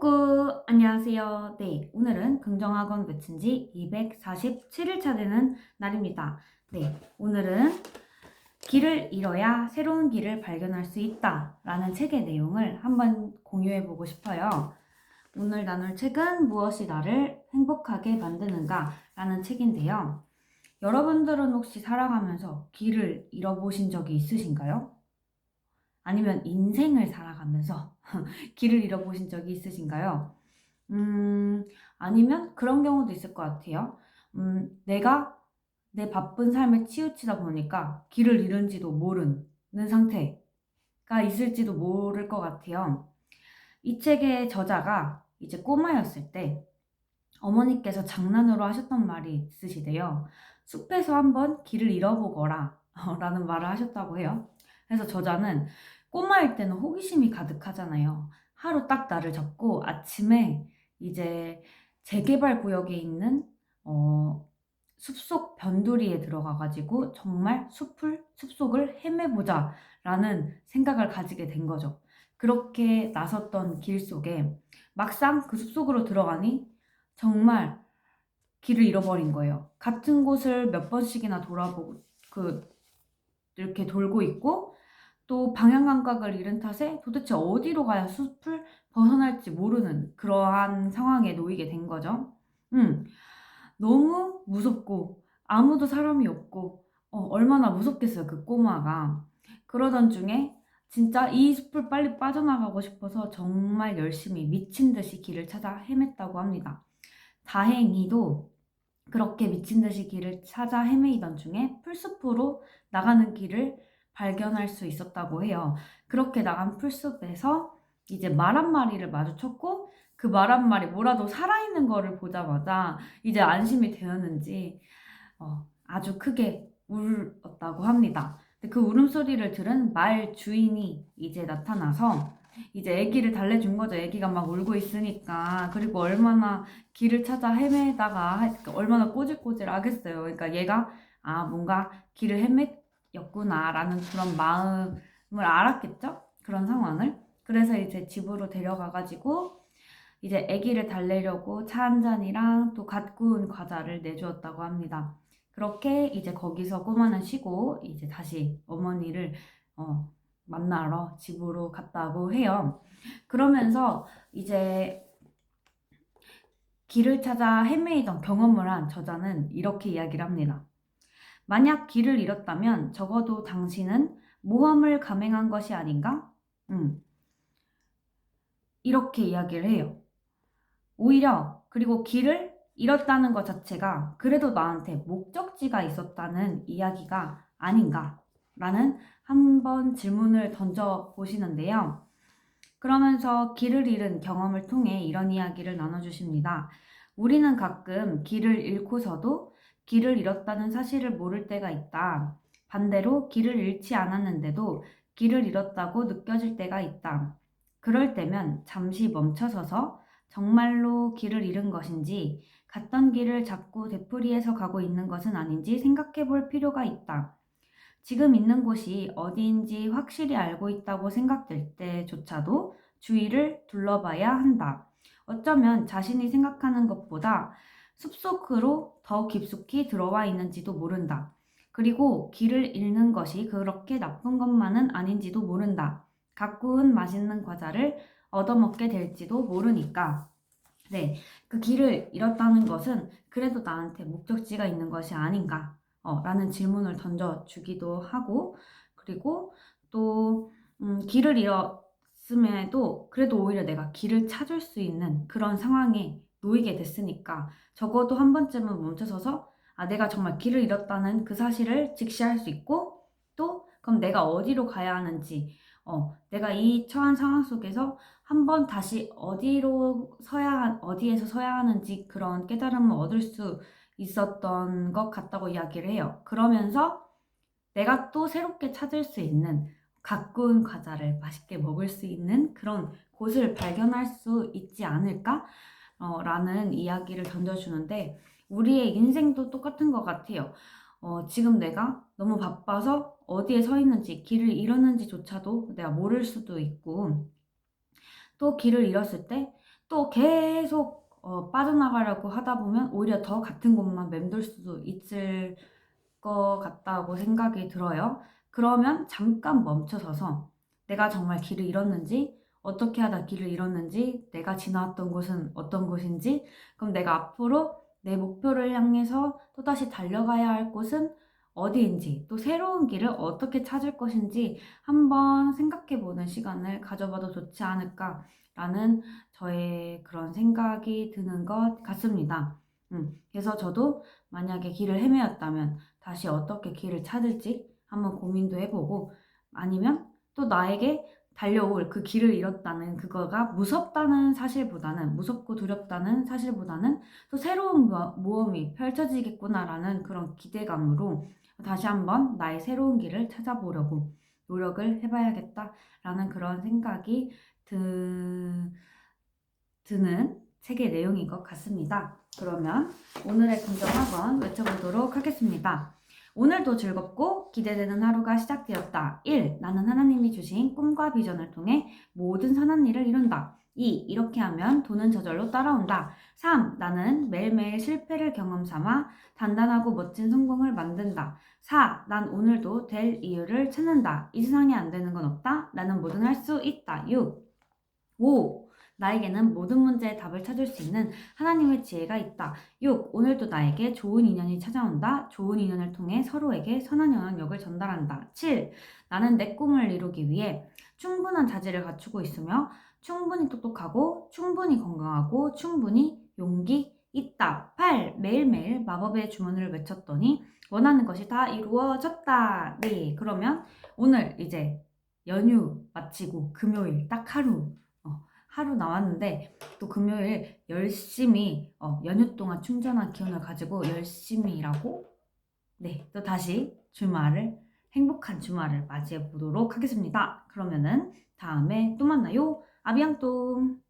꾸꾸 안녕하세요. 네, 오늘은 긍정학원 외친 지 247일차 되는 날입니다. 네, 오늘은 길을 잃어야 새로운 길을 발견할 수 있다 라는 책의 내용을 한번 공유해 보고 싶어요. 오늘 나눌 책은 무엇이 나를 행복하게 만드는가 라는 책인데요. 여러분들은 혹시 살아가면서 길을 잃어보신 적이 있으신가요? 아니면 인생을 살아가면서 길을 잃어보신 적이 있으신가요? 아니면 그런 경우도 있을 것 같아요. 내가 내 바쁜 삶에 치우치다 보니까 길을 잃은지도 모르는 상태가 있을지도 모를 것 같아요. 이 책의 저자가 이제 꼬마였을 때 어머니께서 장난으로 하셨던 말이 있으시대요. 숲에서 한번 길을 잃어보거라 라는 말을 하셨다고 해요. 그래서 저자는 꼬마일 때는 호기심이 가득하잖아요. 하루 딱 날을 잡고 아침에 이제 재개발 구역에 있는 숲속 변두리에 들어가가지고 정말 숲속을 헤매보자 라는 생각을 가지게 된 거죠. 그렇게 나섰던 길 속에 막상 그 숲속으로 들어가니 정말 길을 잃어버린 거예요. 같은 곳을 몇 번씩이나 돌아보고 이렇게 돌고 있고 또 방향 감각을 잃은 탓에 도대체 어디로 가야 숲을 벗어날지 모르는 그러한 상황에 놓이게 된 거죠. 너무 무섭고 아무도 사람이 없고 얼마나 무섭겠어요, 그 꼬마가. 그러던 중에 진짜 이 숲을 빨리 빠져나가고 싶어서 정말 열심히 미친 듯이 길을 찾아 헤맸다고 합니다. 다행히도 그렇게 미친 듯이 길을 찾아 헤매이던 중에 풀숲으로 나가는 길을 발견할 수 있었다고 해요. 그렇게 나간 풀숲에서 이제 말 한 마리를 마주쳤고 그 말 한 마리 뭐라도 살아있는 거를 보자마자 이제 안심이 되었는지 아주 크게 울었다고 합니다. 근데 그 울음소리를 들은 말 주인이 이제 나타나서 이제 아기를 달래준 거죠. 아기가 막 울고 있으니까. 그리고 얼마나 길을 찾아 헤매다가 얼마나 꼬질꼬질 하겠어요. 그러니까 얘가 뭔가 길을 헤맸구나라는 그런 마음을 알았겠죠? 그런 상황을. 그래서 이제 집으로 데려가가지고 이제 아기를 달래려고 차 한 잔이랑 또 갓 구운 과자를 내주었다고 합니다. 그렇게 이제 거기서 꼬마는 쉬고 이제 다시 어머니를 만나러 집으로 갔다고 해요. 그러면서 이제 길을 찾아 헤매이던 경험을 한 저자는 이렇게 이야기를 합니다. 만약 길을 잃었다면 적어도 당신은 모험을 감행한 것이 아닌가? 이렇게 이야기를 해요. 오히려 그리고 길을 잃었다는 것 자체가 그래도 나한테 목적지가 있었다는 이야기가 아닌가라는 한번 질문을 던져 보시는데요. 그러면서 길을 잃은 경험을 통해 이런 이야기를 나눠주십니다. 우리는 가끔 길을 잃고서도 길을 잃었다는 사실을 모를 때가 있다. 반대로 길을 잃지 않았는데도 길을 잃었다고 느껴질 때가 있다. 그럴 때면 잠시 멈춰서서 정말로 길을 잃은 것인지 갔던 길을 자꾸 되풀이해서 가고 있는 것은 아닌지 생각해 볼 필요가 있다. 지금 있는 곳이 어디인지 확실히 알고 있다고 생각될 때조차도 주위를 둘러봐야 한다. 어쩌면 자신이 생각하는 것보다 숲속으로 더 깊숙이 들어와 있는지도 모른다. 그리고 길을 잃는 것이 그렇게 나쁜 것만은 아닌지도 모른다. 가꾸운 맛있는 과자를 얻어먹게 될지도 모르니까. 네, 그 길을 잃었다는 것은 그래도 나한테 목적지가 있는 것이 아닌가 라는 질문을 던져주기도 하고, 그리고 또 길을 잃었음에도 그래도 오히려 내가 길을 찾을 수 있는 그런 상황에 놓이게 됐으니까 적어도 한 번쯤은 멈춰서서 내가 정말 길을 잃었다는 그 사실을 직시할 수 있고, 또 그럼 내가 어디로 가야 하는지, 내가 이 처한 상황 속에서 한번 다시 어디에서 서야 하는지 그런 깨달음을 얻을 수 있었던 것 같다고 이야기를 해요. 그러면서 내가 또 새롭게 찾을 수 있는 가꾸운 과자를 맛있게 먹을 수 있는 그런 곳을 발견할 수 있지 않을까? 라는 이야기를 던져주는데 우리의 인생도 똑같은 것 같아요. 지금 내가 너무 바빠서 어디에 서 있는지 길을 잃었는지조차도 내가 모를 수도 있고 또 길을 잃었을 때 또 계속 빠져나가려고 하다 보면 오히려 더 같은 곳만 맴돌 수도 있을 것 같다고 생각이 들어요. 그러면 잠깐 멈춰서서 내가 정말 길을 잃었는지, 어떻게 하다 길을 잃었는지, 내가 지나왔던 곳은 어떤 곳인지, 그럼 내가 앞으로 내 목표를 향해서 또다시 달려가야 할 곳은 어디인지, 또 새로운 길을 어떻게 찾을 것인지 한번 생각해 보는 시간을 가져봐도 좋지 않을까라는 저의 그런 생각이 드는 것 같습니다. 그래서 저도 만약에 길을 헤매었다면 다시 어떻게 길을 찾을지 한번 고민도 해보고, 아니면 또 나에게 달려올 그 길을 잃었다는 그거가 무섭고 두렵다는 사실보다는 또 새로운 모험이 펼쳐지겠구나라는 그런 기대감으로 다시 한번 나의 새로운 길을 찾아보려고 노력을 해봐야겠다라는 그런 생각이 드는 책의 내용인 것 같습니다. 그러면 오늘의 긍정 한번 외쳐보도록 하겠습니다. 오늘도 즐겁고 기대되는 하루가 시작되었다. 1. 나는 하나님이 주신 꿈과 비전을 통해 모든 선한 일을 이룬다. 2. 이렇게 하면 돈은 저절로 따라온다. 3. 나는 매일매일 실패를 경험 삼아 단단하고 멋진 성공을 만든다. 4. 난 오늘도 될 이유를 찾는다. 이 세상에 안 되는 건 없다. 나는 뭐든 할 수 있다. 6. 5. 나에게는 모든 문제의 답을 찾을 수 있는 하나님의 지혜가 있다. 6. 오늘도 나에게 좋은 인연이 찾아온다. 좋은 인연을 통해 서로에게 선한 영향력을 전달한다. 7. 나는 내 꿈을 이루기 위해 충분한 자질을 갖추고 있으며 충분히 똑똑하고 충분히 건강하고 충분히 용기 있다. 8. 매일매일 마법의 주문을 외쳤더니 원하는 것이 다 이루어졌다. 네, 그러면 오늘 이제 연휴 마치고 금요일 딱 하루 남았는데 또 금요일 열심히 연휴 동안 충전한 기운을 가지고 열심히 일하고 또 다시 행복한 주말을 맞이해 보도록 하겠습니다. 그러면은 다음에 또 만나요. 아비앙똥.